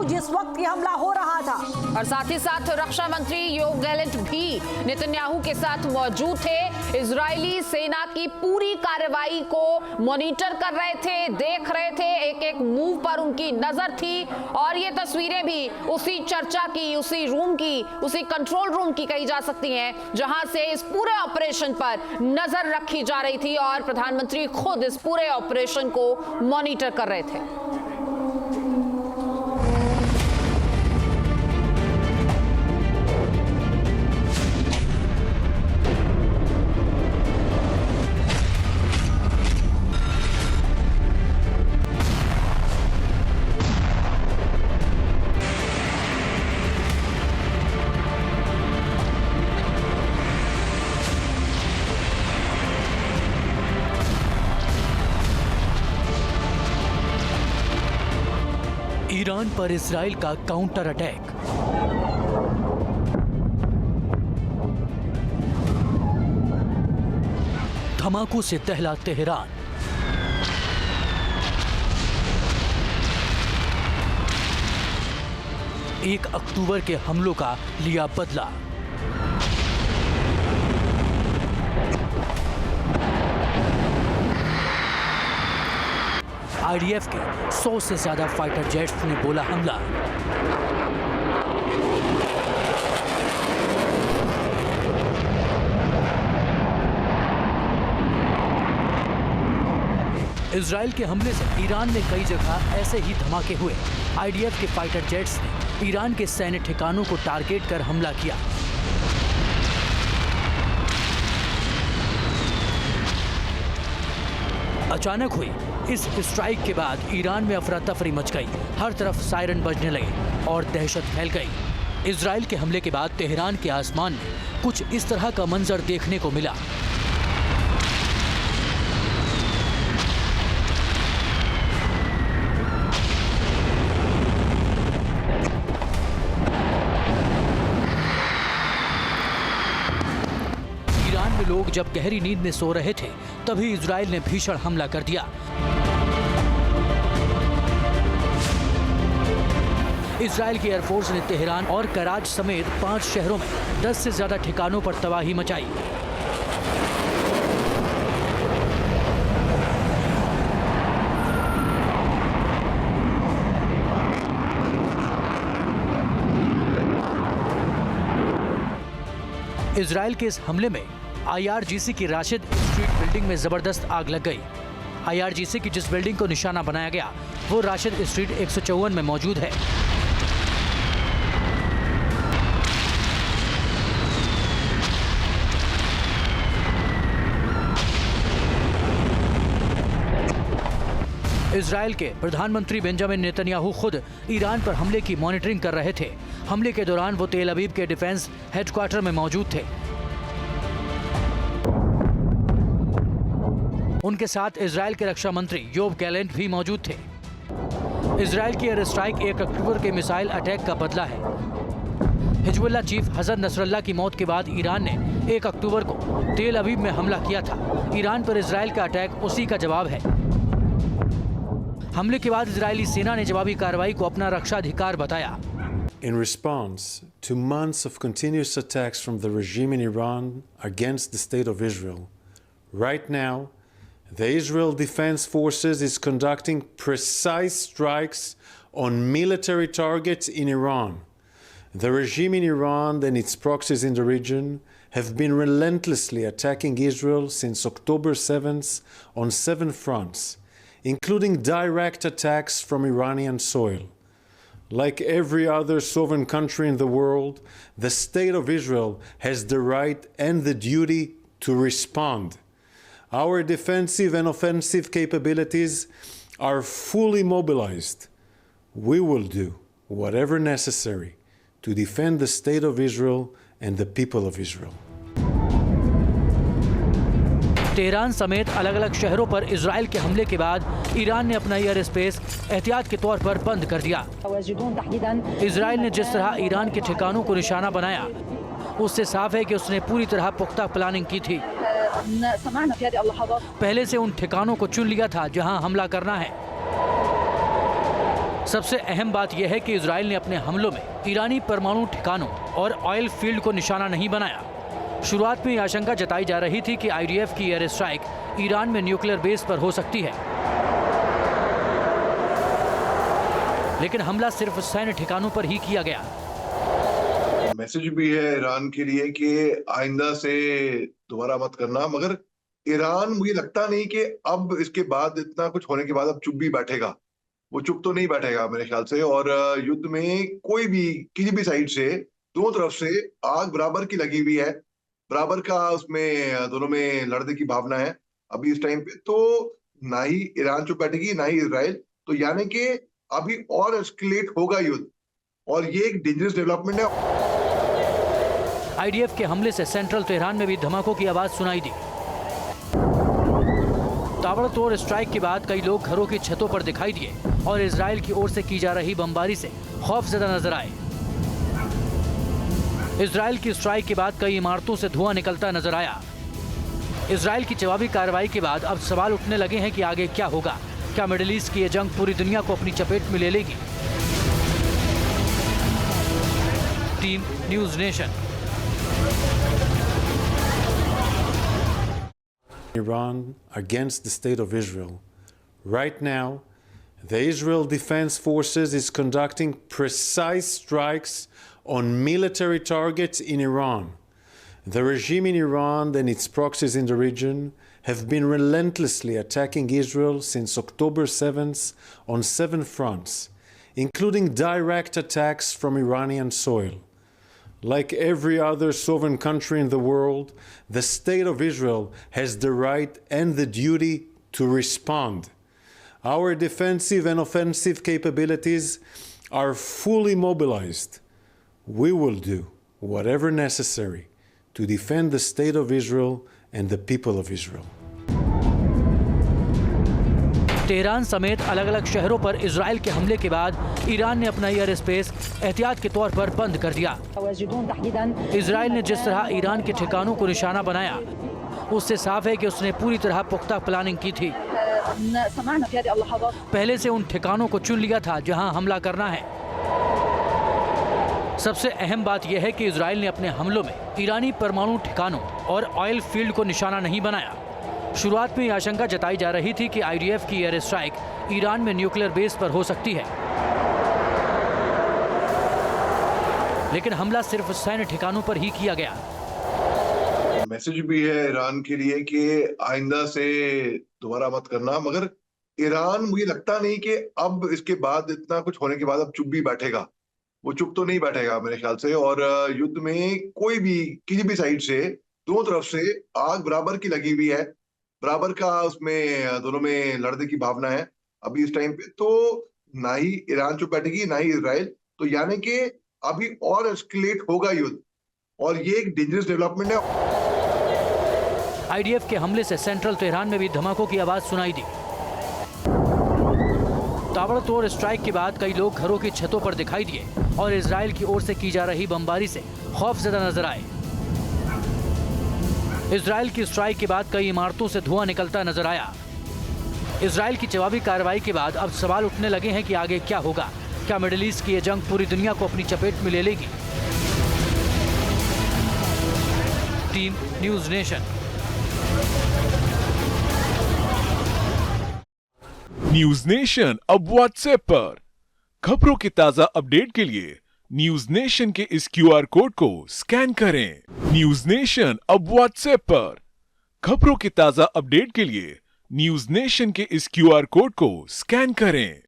जिस वक्त ये हमला हो रहा था। और साथ ही साथ रक्षा मंत्री योव गैलेंट भी नेतन्याहू के साथ मौजूद थे। इजरायली सेना की पूरी कार्रवाई को मॉनिटर कर रहे थे, देख रहे थे, एक एक मूव पर उनकी नजर थी। और ये तस्वीरें भी उसी चर्चा की, उसी रूम की, उसी कंट्रोल रूम की कही जा सकती हैं जहां से इस पूरे ऑपरेशन पर नजर रखी जा रही थी और प्रधानमंत्री खुद इस पूरे ऑपरेशन को मॉनिटर कर रहे थे। ईरान पर इजराइल का काउंटर अटैक। धमाकों से दहला तेहरान। एक अक्टूबर के हमलों का लिया बदला। आईडीएफ के 100 से ज्यादा फाइटर जेट्स ने बोला हमला। इजराइल के हमले से ईरान में कई जगह ऐसे ही धमाके हुए। आईडीएफ के फाइटर जेट्स ने ईरान के सैन्य ठिकानों को टारगेट कर हमला किया। अचानक हुई इस स्ट्राइक के बाद ईरान में अफरा तफरी मच गई। हर तरफ सायरन बजने लगे और दहशत फैल गई। इजराइल के हमले के बाद तेहरान के आसमान में कुछ इस तरह का मंजर देखने को मिला। लोग जब गहरी नींद में सो रहे थे तभी इजराइल ने भीषण हमला कर दिया। इजराइल की एयरफोर्स ने तेहरान और कराच समेत 5 शहरों में 10 से ज्यादा ठिकानों पर तबाही मचाई। इजराइल के इस हमले में आईआरजीसी की राशिद स्ट्रीट बिल्डिंग में जबरदस्त आग लग गई। आईआरजीसी की जिस बिल्डिंग को निशाना बनाया गया वो राशिद स्ट्रीट 154 में मौजूद है। इजराइल के प्रधानमंत्री बेंजामिन नेतन्याहू खुद ईरान पर हमले की मॉनिटरिंग कर रहे थे। हमले के दौरान वो तेल अवीव के डिफेंस हेडक्वार्टर में मौजूद थे। उनके साथ इजराइल के रक्षा मंत्री योव गैलेंट भी मौजूद थे। इजराइल की एयर स्ट्राइक 1 अक्टूबर के मिसाइल अटैक का बदला है। हिजबुल्लाह चीफ हसन नसरल्लाह की मौत के बाद ईरान ने 1 अक्टूबर को तेल अवीव में हमला किया था। ईरान पर इजराइल का अटैक उसी का जवाब है। हमले के बाद इजरायली सेना ने जवाबी कार्रवाई को अपना रक्षाधिकार बताया। In response to months of continuous attacks from the regime in Iran against the state of Israel, right now the Israel Defense Forces is conducting precise strikes on military targets in Iran. The regime in Iran and its proxies in the region have been relentlessly attacking Israel since October 7th on 7 fronts, including direct attacks from Iranian soil. Like every other sovereign country in the world, the state of Israel has the right and the duty to respond. Our defensive and offensive capabilities are fully mobilized. We will do whatever necessary to defend the state of Israel and the people of Israel. Tehran समेत अलग अलग शहरों पर Israel के हमले के बाद Iran ने अपना एयर स्पेस एहतियात के तौर पर बंद कर दिया। इजराइल ने जिस तरह ईरान के ठिकानों को निशाना बनाया उससे साफ है कि उसने पूरी तरह पुख्ता प्लानिंग की थी। पहले से उन ठिकानों को चुन लिया था जहां हमला करना है। सबसे अहम बात यह है कि इजराइल ने अपने हमलों में ईरानी परमाणु ठिकानों और ऑयल फील्ड को निशाना नहीं बनाया। शुरुआत में यह आशंका जताई जा रही थी कि आईडीएफ की एयर स्ट्राइक ईरान में न्यूक्लियर बेस पर हो सकती है, लेकिन हमला सिर्फ सैन्य ठिकानों पर ही किया गया। मैसेज भी है ईरान के लिए कि आइंदा से दोबारा मत करना, मगर ईरान मुझे लगता नहीं कि अब इसके बाद इतना कुछ होने के बाद अब चुप भी बैठेगा। वो चुप तो नहीं बैठेगा मेरे ख्याल से, और युद्ध में कोई भी किसी भी साइड से दोनों तरफ से आग बराबर की लगी हुई है, बराबर का उसमें दोनों में लड़ने की भावना है अभी इस टाइम पे। तो ना ही ईरान चुप बैठेगी ना ही इजराइल, तो यानी कि अभी और एस्केलेट होगा युद्ध, और ये एक डेंजरस डेवलपमेंट है। आईडीएफ के हमले से सेंट्रल तेहरान में भी धमाकों की आवाज सुनाई दी। ताबड़तोड़ स्ट्राइक के बाद कई लोग घरों की छतों पर दिखाई दिए और इजराइल की ओर से की जा रही बमबारी से खौफजदा नजर आए। इजराइल की स्ट्राइक के बाद कई इमारतों से धुआं निकलता नजर आया। इजराइल की जवाबी कार्रवाई के बाद अब सवाल उठने लगे हैं कि आगे क्या होगा। क्या मिडिल ईस्ट की यह जंग पूरी दुनिया को अपनी चपेट में ले लेगी? Team news nation. Iran against the state of Israel. Right now, the Israel Defense Forces is conducting precise strikes on military targets in Iran. The regime in Iran and its proxies in the region have been relentlessly attacking Israel since October 7th on 7 fronts, including direct attacks from Iranian soil. Like every other sovereign country in the world, the State of Israel has the right and the duty to respond. Our defensive and offensive capabilities are fully mobilized. We will do whatever necessary to defend the State of Israel and the people of Israel. Tehran समेत अलग अलग शहरों पर Israel के हमले के बाद Iran ने अपना एयर स्पेस एहतियात के तौर पर बंद कर दिया। इजराइल ने जिस तरह ईरान के ठिकानों को निशाना बनाया, उससे साफ है कि उसने पूरी तरह पुख्ता प्लानिंग की थी। पहले से उन ठिकानों को चुन लिया था जहां हमला करना है। सबसे अहम बात यह है कि इजराइल ने अपने हमलों में ईरानी परमाणु ठिकानों और ऑयल फील्ड को निशाना नहीं बनाया। शुरुआत में यह आशंका जताई जा रही थी कि आईडीएफ की एयर स्ट्राइक ईरान में न्यूक्लियर बेस पर हो सकती है, लेकिन हमला सिर्फ सैन्य ठिकानों पर ही किया गया। मैसेज भी है ईरान के लिए कि आइंदा से दोबारा मत करना, मगर ईरान मुझे लगता नहीं कि अब इसके बाद इतना कुछ होने के बाद अब चुप भी बैठेगा। वो चुप तो नहीं बैठेगा मेरे ख्याल से, और युद्ध में कोई भी किसी भी साइड से दोनों तरफ से आग बराबर की लगी हुई है, बराबर का उसमें दोनों में लड़ने की भावना है अभी इस टाइम पे। तो ना ही ईरान चुप बैठेगी ना ही इजराइल, तो यानी कि अभी और एस्केलेट होगा युद्ध, और ये एक डेंजरस डेवलपमेंट है। आईडीएफ के हमले से सेंट्रल तेहरान में भी धमाकों की आवाज सुनाई दी। ताबड़तोड़ स्ट्राइक के बाद कई लोग घरों की छतों पर दिखाई दिए और इजराइल की ओर से की जा रही बमबारी से खौफजदा नजर आए। इजराइल की स्ट्राइक के बाद कई इमारतों से धुआं निकलता नजर आया। इजराइल की जवाबी कार्रवाई के बाद अब सवाल उठने लगे हैं कि आगे क्या होगा। क्या मिडिल ईस्ट की यह जंग पूरी दुनिया को अपनी चपेट में ले लेगी? Team news nation. News nation अब व्हाट्सएप पर खबरों के ताजा अपडेट के लिए न्यूज नेशन के इस क्यूआर कोड को स्कैन करें। न्यूज नेशन अब व्हाट्सएप पर खबरों के ताजा अपडेट के लिए न्यूज नेशन के इस क्यूआर कोड को स्कैन करें।